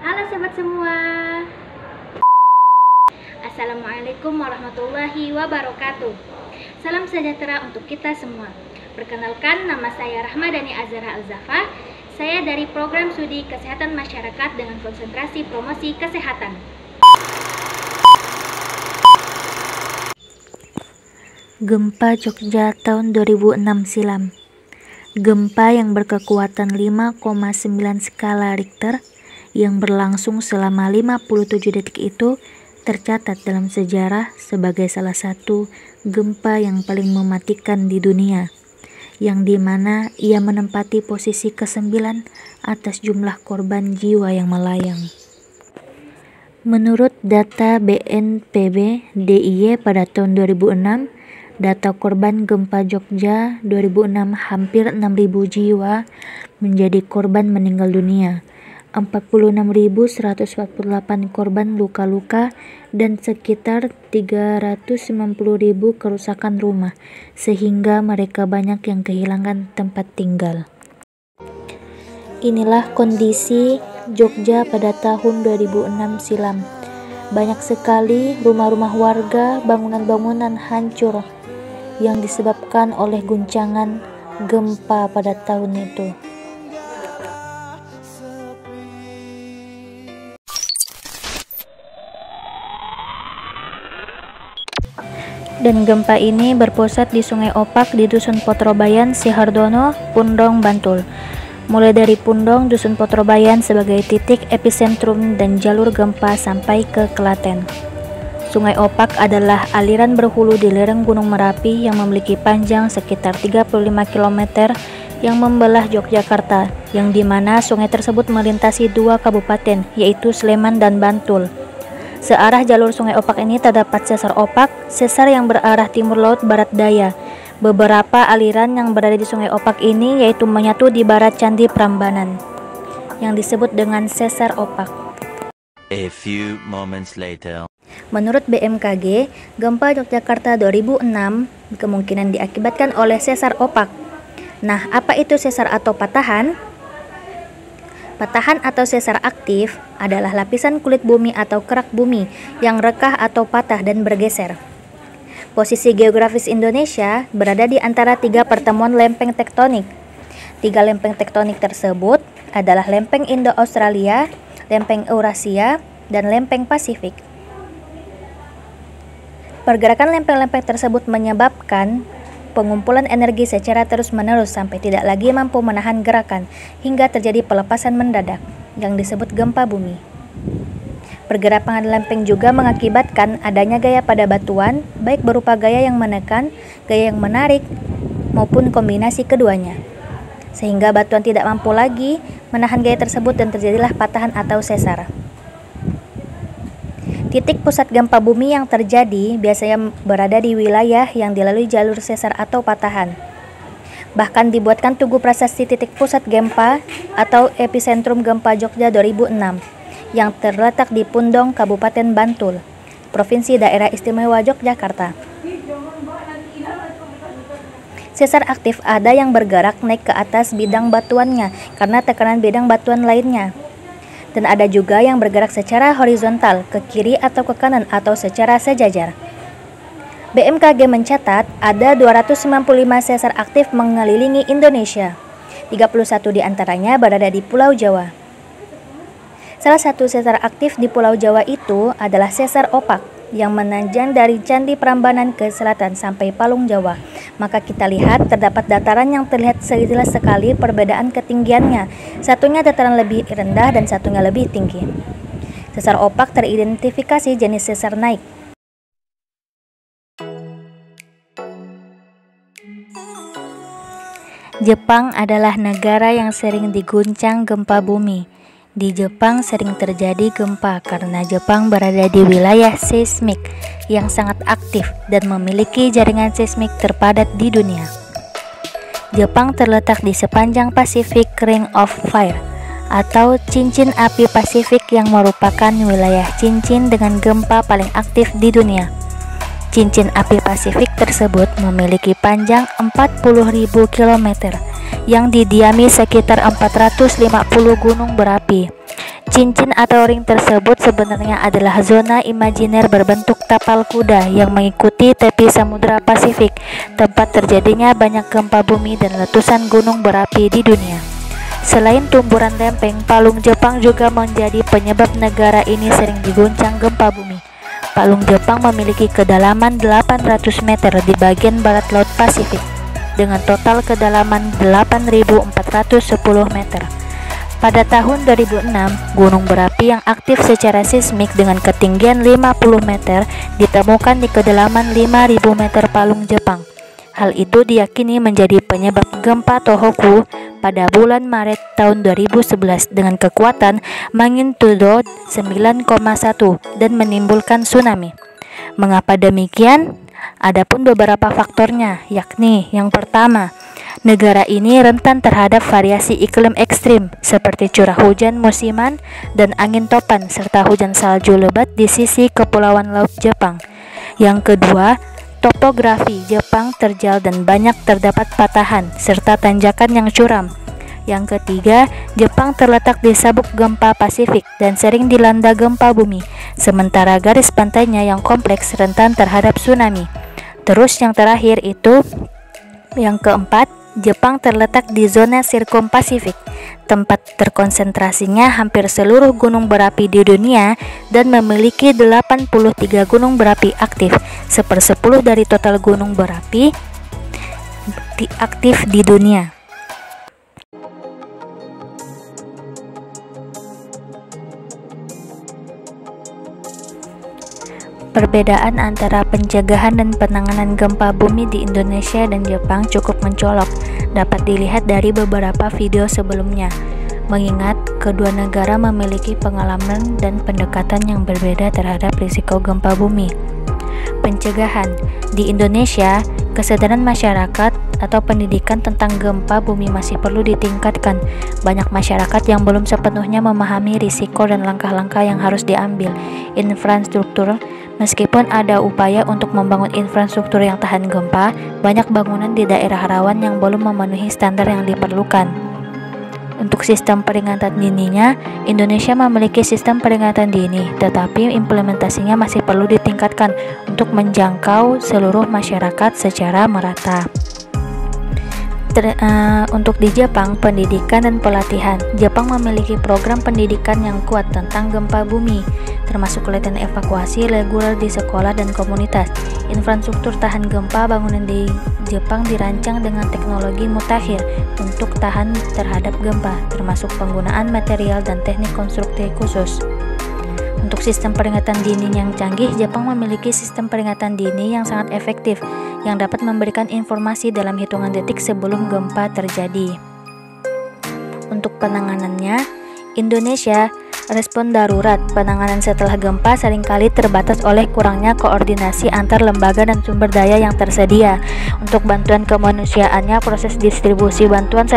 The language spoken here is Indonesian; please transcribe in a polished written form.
Halo sobat semua. Assalamualaikum warahmatullahi wabarakatuh. Salam sejahtera untuk kita semua. Perkenalkan, nama saya Rahmadani Azhara Al-Zafa. Saya dari program studi kesehatan masyarakat dengan konsentrasi promosi kesehatan. Gempa Jogja tahun 2006 silam. Gempa yang berkekuatan 5,9 skala Richter yang berlangsung selama 57 detik itu tercatat dalam sejarah sebagai salah satu gempa yang paling mematikan di dunia, yang dimana ia menempati posisi ke-9 atas jumlah korban jiwa yang melayang. Menurut data BNPB DIY pada tahun 2006, data korban gempa Jogja 2006 hampir 6.000 jiwa menjadi korban meninggal dunia, 46.148 korban luka-luka, dan sekitar 390.000 kerusakan rumah, sehingga mereka banyak yang kehilangan tempat tinggal. Inilah kondisi Jogja pada tahun 2006 silam. Banyak sekali rumah-rumah warga, bangunan-bangunan hancur yang disebabkan oleh guncangan gempa pada tahun itu. Dan gempa ini berpusat di Sungai Opak di Dusun Potrobayan, Sihardono, Pundong, Bantul. Mulai dari Pundong, Dusun Potrobayan sebagai titik epicentrum dan jalur gempa sampai ke Klaten. Sungai Opak adalah aliran berhulu di lereng Gunung Merapi yang memiliki panjang sekitar 35 km yang membelah Yogyakarta, yang dimana sungai tersebut melintasi dua kabupaten, yaitu Sleman dan Bantul. Searah jalur Sungai Opak ini terdapat sesar Opak, sesar yang berarah timur laut barat daya. Beberapa aliran yang berada di Sungai Opak ini yaitu menyatu di barat Candi Prambanan, yang disebut dengan sesar Opak. A few moments later. Menurut BMKG, gempa Yogyakarta 2006 kemungkinan diakibatkan oleh sesar Opak. Nah, apa itu sesar atau patahan? Patahan atau sesar aktif adalah lapisan kulit bumi atau kerak bumi yang rekah atau patah dan bergeser. Posisi geografis Indonesia berada di antara tiga pertemuan lempeng tektonik. Tiga lempeng tektonik tersebut adalah lempeng Indo-Australia, lempeng Eurasia, dan lempeng Pasifik. Pergerakan lempeng-lempeng tersebut menyebabkan pengumpulan energi secara terus-menerus sampai tidak lagi mampu menahan gerakan hingga terjadi pelepasan mendadak yang disebut gempa bumi. Pergerakan lempeng juga mengakibatkan adanya gaya pada batuan, baik berupa gaya yang menekan, gaya yang menarik, maupun kombinasi keduanya. Sehingga batuan tidak mampu lagi menahan gaya tersebut dan terjadilah patahan atau sesar. Titik pusat gempa bumi yang terjadi biasanya berada di wilayah yang dilalui jalur sesar atau patahan. Bahkan dibuatkan tugu prasasti titik pusat gempa atau epicentrum gempa Jogja 2006 yang terletak di Pundong, Kabupaten Bantul, Provinsi Daerah Istimewa Yogyakarta. Sesar aktif ada yang bergerak naik ke atas bidang batuannya karena tekanan bidang batuan lainnya. Dan ada juga yang bergerak secara horizontal ke kiri atau ke kanan atau secara sejajar. BMKG mencatat ada 295 sesar aktif mengelilingi Indonesia. 31 diantaranya berada di Pulau Jawa. Salah satu sesar aktif di Pulau Jawa itu adalah sesar Opak yang menanjang dari Candi Prambanan ke selatan sampai Palung Jawa. Maka kita lihat terdapat dataran yang terlihat jelas sekali perbedaan ketinggiannya. Satunya dataran lebih rendah dan satunya lebih tinggi. Sesar Opak teridentifikasi jenis sesar naik. Jepang adalah negara yang sering diguncang gempa bumi. Di Jepang sering terjadi gempa karena Jepang berada di wilayah seismik yang sangat aktif dan memiliki jaringan seismik terpadat di dunia. Jepang terletak di sepanjang Pacific Ring of Fire atau cincin api Pasifik yang merupakan wilayah cincin dengan gempa paling aktif di dunia. Cincin api Pasifik tersebut memiliki panjang 40.000 km yang didiami sekitar 450 gunung berapi. Cincin atau ring tersebut sebenarnya adalah zona imajiner berbentuk tapal kuda yang mengikuti tepi Samudra Pasifik, tempat terjadinya banyak gempa bumi dan letusan gunung berapi di dunia. Selain tumburan lempeng, Palung Jepang juga menjadi penyebab negara ini sering diguncang gempa bumi. Palung Jepang memiliki kedalaman 800 meter di bagian barat Laut Pasifik, dengan total kedalaman 8.410 meter. Pada tahun 2006, gunung berapi yang aktif secara seismik dengan ketinggian 50 meter ditemukan di kedalaman 5.000 meter Palung Jepang. Hal itu diyakini menjadi penyebab gempa Tohoku pada bulan Maret tahun 2011 dengan kekuatan magnitudo 9,1 dan menimbulkan tsunami. Mengapa demikian? Adapun beberapa faktornya, yakni yang pertama, negara ini rentan terhadap variasi iklim ekstrim seperti curah hujan musiman dan angin topan serta hujan salju lebat di sisi kepulauan Laut Jepang. Yang kedua, topografi Jepang terjal dan banyak terdapat patahan serta tanjakan yang curam. Yang ketiga, Jepang terletak di sabuk gempa Pasifik dan sering dilanda gempa bumi, sementara garis pantainya yang kompleks rentan terhadap tsunami. Terus yang terakhir itu, yang keempat, Jepang terletak di zona sirkumpasifik, tempat terkonsentrasinya hampir seluruh gunung berapi di dunia dan memiliki 83 gunung berapi aktif, 1/10 dari total gunung berapi aktif di dunia. Perbedaan antara pencegahan dan penanganan gempa bumi di Indonesia dan Jepang cukup mencolok, dapat dilihat dari beberapa video sebelumnya. Mengingat kedua negara memiliki pengalaman dan pendekatan yang berbeda terhadap risiko gempa bumi. Pencegahan di Indonesia, kesadaran masyarakat atau pendidikan tentang gempa bumi masih perlu ditingkatkan. Banyak masyarakat yang belum sepenuhnya memahami risiko dan langkah-langkah yang harus diambil. Infrastruktur. Meskipun ada upaya untuk membangun infrastruktur yang tahan gempa, banyak bangunan di daerah rawan yang belum memenuhi standar yang diperlukan. Untuk sistem peringatan dininya, Indonesia memiliki sistem peringatan dini, tetapi implementasinya masih perlu ditingkatkan untuk menjangkau seluruh masyarakat secara merata. Untuk di Jepang, pendidikan dan pelatihan. Jepang memiliki program pendidikan yang kuat tentang gempa bumi, termasuk latihan evakuasi reguler di sekolah dan komunitas. Infrastruktur tahan gempa bangunan di Jepang dirancang dengan teknologi mutakhir untuk tahan terhadap gempa, termasuk penggunaan material dan teknik konstruksi khusus. Untuk sistem peringatan dini yang canggih, Jepang memiliki sistem peringatan dini yang sangat efektif, yang dapat memberikan informasi dalam hitungan detik sebelum gempa terjadi. Untuk penanganannya, Indonesia, respon darurat penanganan setelah gempa seringkali terbatas oleh kurangnya koordinasi antar lembaga dan sumber daya yang tersedia. Untuk bantuan kemanusiaannya, proses distribusi bantuan